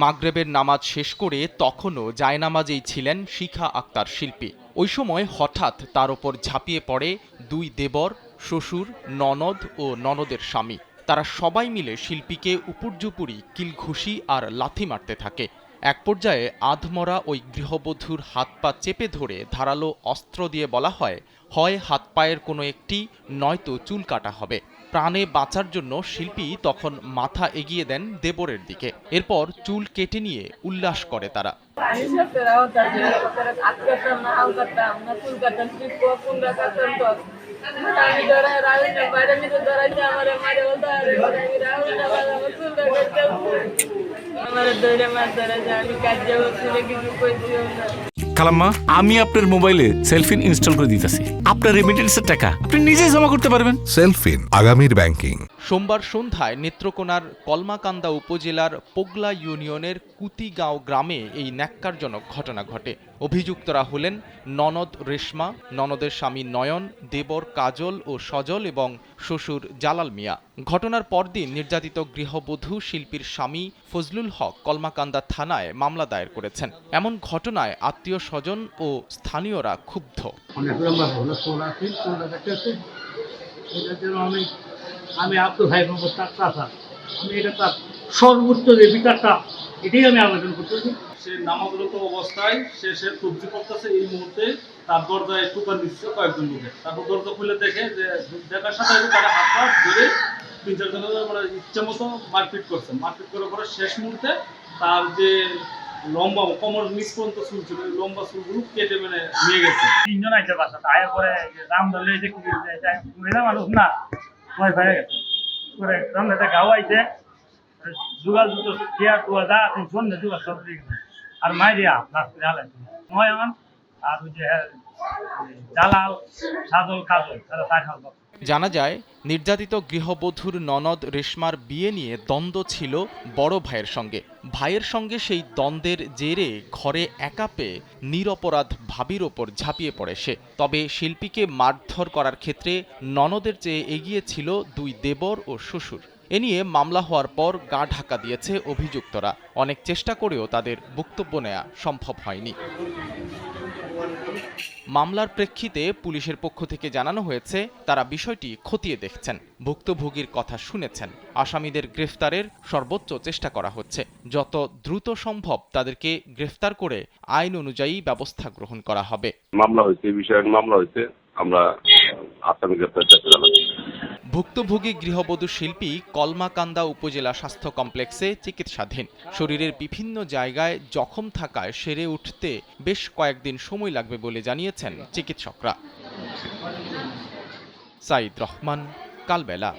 মাগরিবের নামাজ শেষ করে তখনও জায়নামাজেই ছিলেন শিখা আক্তার শিল্পী। ওই সময় হঠাৎ তার ওপর ঝাঁপিয়ে পড়ে দুই দেবর, শ্বশুর, ননদ ও ননদের স্বামী। তারা সবাই মিলে শিল্পীকে উপর্যুপুরি কিলঘুষি আর লাথি মারতে থাকে। এক পর্যায়ে আধমরা ওই গৃহবধূর হাত পা চেপে ধরে ধারালো অস্ত্র দিয়ে বলা হয় হাত পায়ের কোনো একটি, নয়তো চুল কাটা হবে। প্রাণে বাঁচার জন্য শিল্পী তখন মাথা এগিয়ে দেন দেবরের দিকে। এরপর চুল কেটে নিয়ে উল্লাস করে তারা। খালাম্মা, আমি আপনার মোবাইলে সেলফিন ইনস্টল করে দিতেছি। আপনার রেমিটেন্সের টাকা আপনি নিজেই জমা করতে পারবেন। সেলফিন, আগামীর ব্যাংকিং। সোমবার সন্ধ্যায় নেত্রকোনার কলমাকান্দা উপজেলার পোগলা ইউনিয়নের কুতিগাঁও গ্রামে এই ন্যাক্কারজনক ঘটনা ঘটে। অভিযুক্তরা হলেন ননদ রেশমা, ননদের স্বামী নয়ন, দেবর কাজল ও সজল এবং শ্বশুর জালাল মিয়া। ঘটনার পরদিন নির্যাতিত গৃহবধূ শিল্পীর স্বামী ফজলুল হক কলমাকান্দা থানায় মামলা দায়ের করেছেন। এমন ঘটনায় আত্মীয় স্বজন ও স্থানীয়রা ক্ষুব্ধ। আমি আব্দুল ভাই আমি এটা তার সর্বোচ্চ যে বিচারটা এটাই আমি আবেদন করতেছি। সে নামাজরত অবস্থায় সে কবজি করতেছে, এই মুহূর্তে তার দরজায় টোকা দিচ্ছে কয়েকজন লোকে। তারপর দরজা খুলে দেখে যে দেখার সাথে তারা হাত পা ধরে 3-4 জন মানে ইচ্ছা মতো মারপিট করছে। মারপিট করার পরে শেষ মুহূর্তে তার যে লম্বা কোমর নিচ পর্যন্ত চুল ছিল, লম্বা চুলগুলো কেটে মানে নিয়ে গেছে। 3 জন আইছে বাসাতে, আয়ার পরে রাম ধরলে দেখি মহিলা মানুষ না ভয় পেয়ে গেছে। করে রামদাতে গাওয়াইছে জুগাল জুতো চেয়ার টুয়া যা আছে সন্ধ্যে জুগাল সব দিয়ে গেছে। আর মাইরিয়া লাস্ট করে হালাই নয় আমার আর ওই যে জালাল সাজল কাজল তারা 4 হাল। জানা যায় নির্যাতিত গৃহবধূর ননদ রেশমার বিয়ে নিয়ে দ্বন্দ্ব ছিল বড় ভাইয়ের সঙ্গে। ভাইয়ের সঙ্গে সেই দ্বন্দ্বের জেরে ঘরে একা পেয়ে নিরপরাধ ভাবির ওপর ঝাঁপিয়ে পড়ে সে। তবে শিল্পীকে মারধর করার ক্ষেত্রে ননদের চেয়ে এগিয়ে ছিল দুই দেবর ও শ্বশুর। এ নিয়ে মামলা হওয়ার পর গা ঢাকা দিয়েছে অভিযুক্তরা। অনেক চেষ্টা করেও তাদের বক্তব্য নেওয়া সম্ভব হয়নি। মামলার প্রেক্ষিতে পুলিশের পক্ষ থেকে জানানো হয়েছে তারা বিষয়টি খতিয়ে দেখছেন, ভুক্তভোগীর কথা শুনেছেন। আসামিদের গ্রেফতারের সর্বোচ্চ চেষ্টা করা হচ্ছে। যত দ্রুত সম্ভব তাদেরকে গ্রেফতার করে আইন অনুযায়ী ব্যবস্থা গ্রহণ করা হবে। মামলা হয়েছে, এই বিষয়ে মামলা হয়েছে, আমরা আসামি গ্রেফতার চেষ্টা চালাচ্ছি। ভুক্তভোগী গৃহবধূ শিল্পী কলমাকান্দা উপজেলা স্বাস্থ্য কমপ্লেক্সে চিকিৎসাধীন। শরীরের বিভিন্ন জায়গায় জখম থাকায় সেরে উঠতে বেশ কয়েকদিন সময় লাগবে বলে জানিয়েছেন চিকিৎসকরা। সাইদ রহমান, কালবেলা।